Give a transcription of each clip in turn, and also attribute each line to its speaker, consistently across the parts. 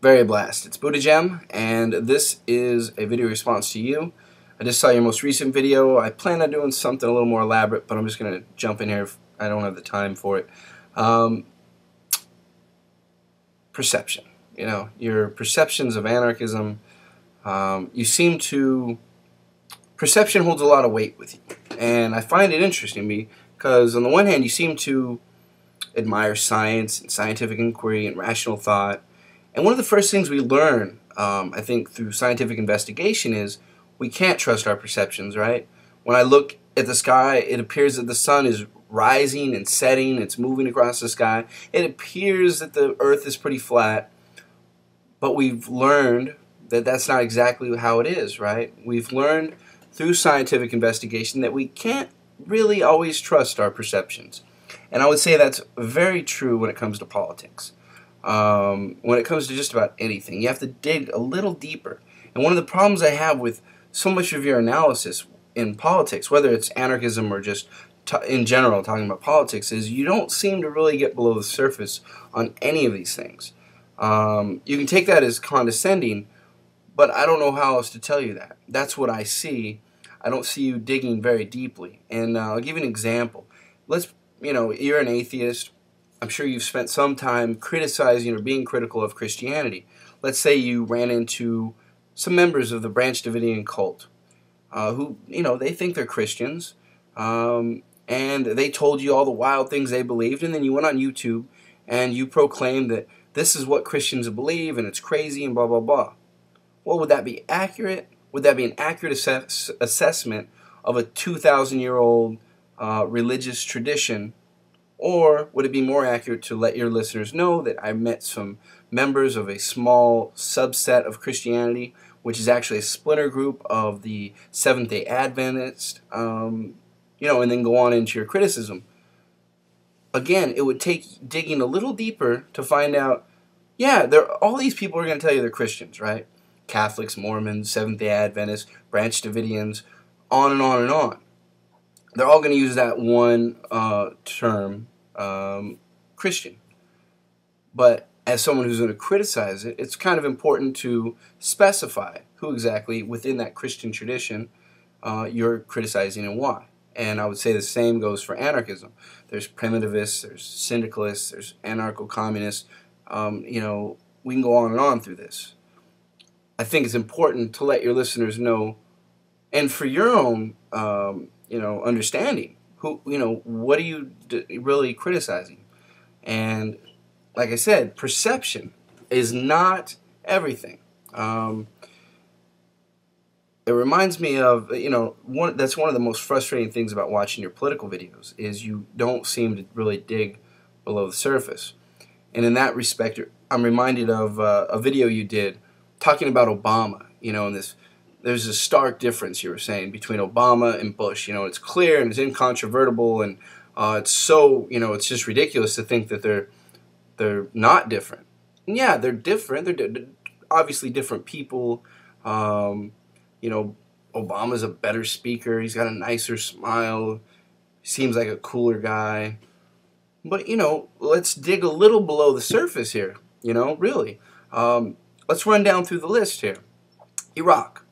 Speaker 1: Variablast. It's Buddha and this is a video response to you. I just saw your most recent video. I plan on doing something a little more elaborate, but I'm just going to jump in here if I don't have the time for it. Perception. You know, your perceptions of anarchism, you seem to... Perception holds a lot of weight with you, and I find it interesting because on the one hand you seem to admire science and scientific inquiry and rational thought. And one of the first things we learn, I think, through scientific investigation is we can't trust our perceptions, right? When I look at the sky, it appears that the sun is rising and setting, it's moving across the sky. It appears that the earth is pretty flat, but we've learned that that's not exactly how it is, right? We've learned through scientific investigation that we can't really always trust our perceptions. And I would say that's very true when it comes to politics. When it comes to just about anything, you have to dig a little deeper. And one of the problems I have with so much of your analysis in politics, whether it's anarchism or just in general talking about politics, is you don't seem to really get below the surface on any of these things. You can take that as condescending, but I don't know how else to tell you that. That's what I see. I don't see you digging very deeply. And I'll give you an example. You're an atheist. I'm sure you've spent some time criticizing or being critical of Christianity. Let's say you ran into some members of the Branch Davidian cult who, they think they're Christians, and they told you all the wild things they believed, and then you went on YouTube and you proclaimed that this is what Christians believe and it's crazy and blah, blah, blah. Well, would that be accurate? Would that be an accurate assessment of a 2,000-year-old religious tradition? Or would it be more accurate to let your listeners know that I met some members of a small subset of Christianity, which is actually a splinter group of the Seventh-day Adventist, and then go on into your criticism? Again, it would take digging a little deeper to find out, yeah, all these people are going to tell you they're Christians, right? Catholics, Mormons, Seventh-day Adventists, Branch Davidians, on and on and on. They're all going to use that one term, Christian. But as someone who's going to criticize it, it's kind of important to specify who exactly within that Christian tradition you're criticizing and why. And I would say the same goes for anarchism. There's primitivists, there's syndicalists, there's anarcho-communists. We can go on and on through this. I think it's important to let your listeners know, and for your own, understanding, what are you really criticizing? And like I said, perception is not everything. It reminds me of, that's one of the most frustrating things about watching your political videos is you don't seem to really dig below the surface. And in that respect, I'm reminded of a video you did talking about Obama, and there's a stark difference, you were saying, between Obama and Bush. It's clear and it's incontrovertible, and it's so, it's just ridiculous to think that they're not different. And yeah, they're different. They're obviously different people. Obama's a better speaker. He's got a nicer smile. Seems like a cooler guy. But, let's dig a little below the surface here, really. Let's run down through the list here. Iraq.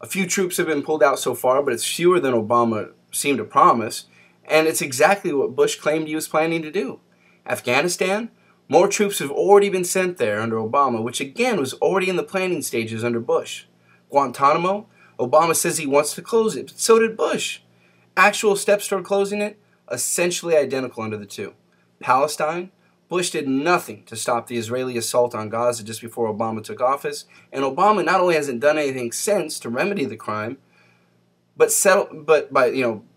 Speaker 1: A few troops have been pulled out so far, but it's fewer than Obama seemed to promise, and it's exactly what Bush claimed he was planning to do. Afghanistan. More troops have already been sent there under Obama, which again was already in the planning stages under Bush. Guantanamo. Obama says he wants to close it, but so did Bush. Actual steps toward closing it, essentially identical under the two. Palestine. Bush did nothing to stop the Israeli assault on Gaza just before Obama took office, and Obama not only hasn't done anything since to remedy the crime, but by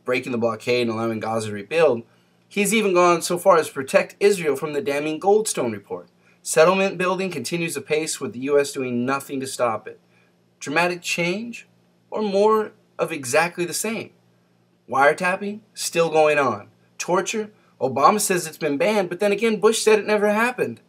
Speaker 1: breaking the blockade and allowing Gaza to rebuild, he's even gone so far as to protect Israel from the damning Goldstone report. Settlement building continues apace with the U.S. doing nothing to stop it. Dramatic change, or more of exactly the same? Wiretapping, still going on. Torture, Obama says it's been banned, but then again, Bush said it never happened.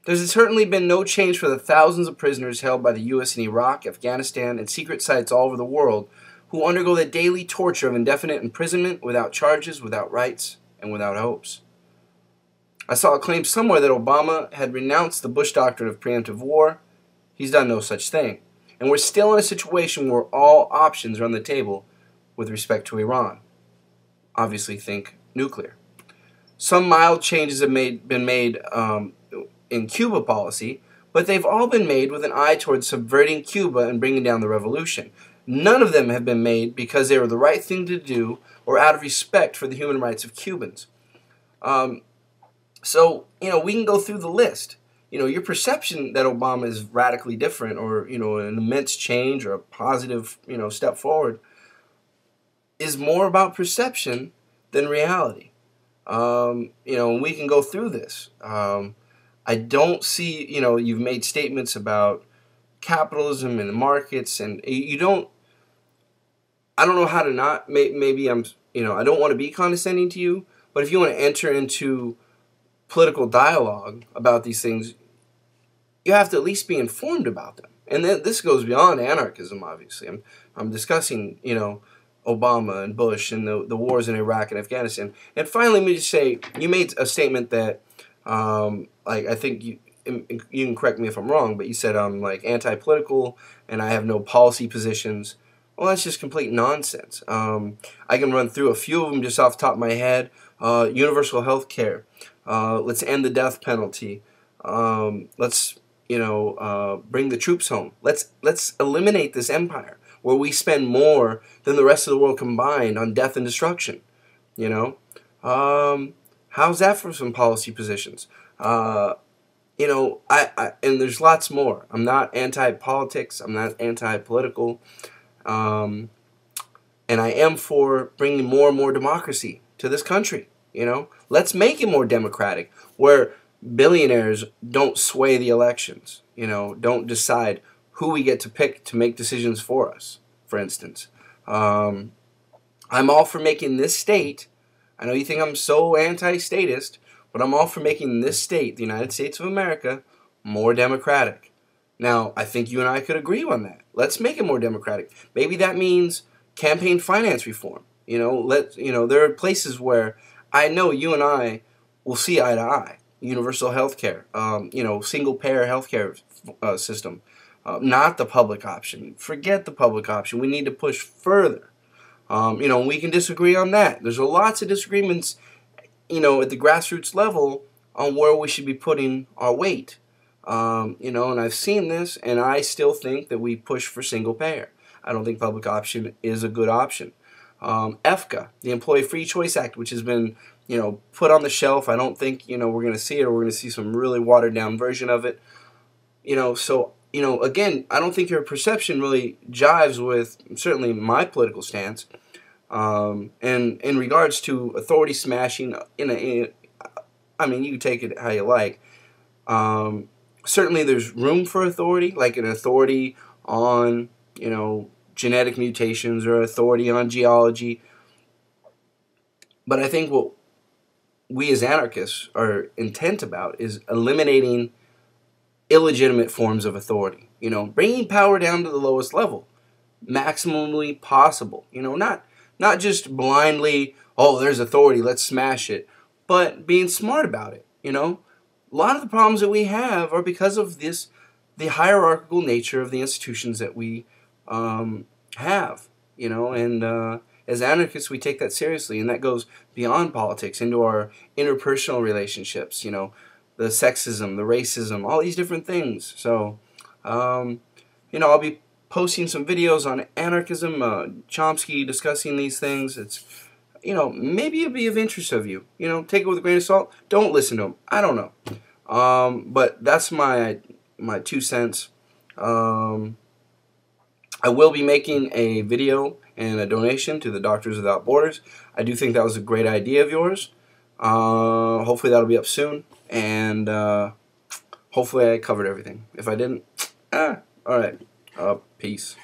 Speaker 1: There's certainly been no change for the thousands of prisoners held by the U.S. in Iraq, Afghanistan, and secret sites all over the world who undergo the daily torture of indefinite imprisonment without charges, without rights, and without hopes. I saw a claim somewhere that Obama had renounced the Bush doctrine of preemptive war. He's done no such thing. And we're still in a situation where all options are on the table with respect to Iran. Obviously, think nuclear. Some mild changes have been made in Cuba policy, but they've all been made with an eye towards subverting Cuba and bringing down the revolution. None of them have been made because they were the right thing to do or out of respect for the human rights of Cubans. So, we can go through the list. Your perception that Obama is radically different or, an immense change or a positive, step forward is more about perception than reality. We can go through this. I don't see, you've made statements about capitalism and the markets, and I don't know how to not, maybe I don't want to be condescending to you, but if you want to enter into political dialogue about these things, you have to at least be informed about them. And then this goes beyond anarchism, obviously. I'm discussing, Obama and Bush and the wars in Iraq and Afghanistan. And finally, let me just say, you made a statement that, I think you can correct me if I'm wrong, but you said I'm like anti-political and I have no policy positions. Well, that's just complete nonsense. I can run through a few of them just off the top of my head. Universal health care. Let's end the death penalty. Let's bring the troops home. Let's eliminate this empire where we spend more than the rest of the world combined on death and destruction. How's that for some policy positions? And there's lots more. I'm not anti-politics. I'm not anti-political. And I am for bringing more and more democracy to this country. Let's make it more democratic, where billionaires don't sway the elections. Don't decide who we get to pick to make decisions for us, for instance. I'm all for making this state, I know you think I'm so anti-statist, but I'm all for making this state, the United States of America, more democratic. Now, I think you and I could agree on that. Let's make it more democratic. Maybe that means campaign finance reform. There are places where I know you and I will see eye to eye. Universal health care, single-payer health care system, not the public option. Forget the public option. We need to push further. We can disagree on that. There's lots of disagreements, at the grassroots level on where we should be putting our weight. And I've seen this, and I still think that we push for single-payer. I don't think public option is a good option. EFCA, the Employee Free Choice Act, which has been put on the shelf. I don't think, we're going to see it, or we're going to see some really watered down version of it. Again, I don't think your perception really jives with certainly my political stance. And in regards to authority smashing, you can take it how you like. Certainly there's room for authority, like an authority on, genetic mutations or authority on geology. But I think what we as anarchists are intent about is eliminating illegitimate forms of authority. Bringing power down to the lowest level, maximally possible. Not just blindly, oh, there's authority, let's smash it, but being smart about it. A lot of the problems that we have are because of the hierarchical nature of the institutions that we have. As anarchists, we take that seriously, and that goes beyond politics into our interpersonal relationships, the sexism, the racism, all these different things. So, I'll be posting some videos on anarchism, Chomsky discussing these things. It's, maybe it'll be of interest of you. Take it with a grain of salt. Don't listen to them. I don't know. But that's my 2 cents. I will be making a video and a donation to the Doctors Without Borders. I do think that was a great idea of yours. Hopefully that'll be up soon, and hopefully I covered everything. If I didn't, alright. Peace.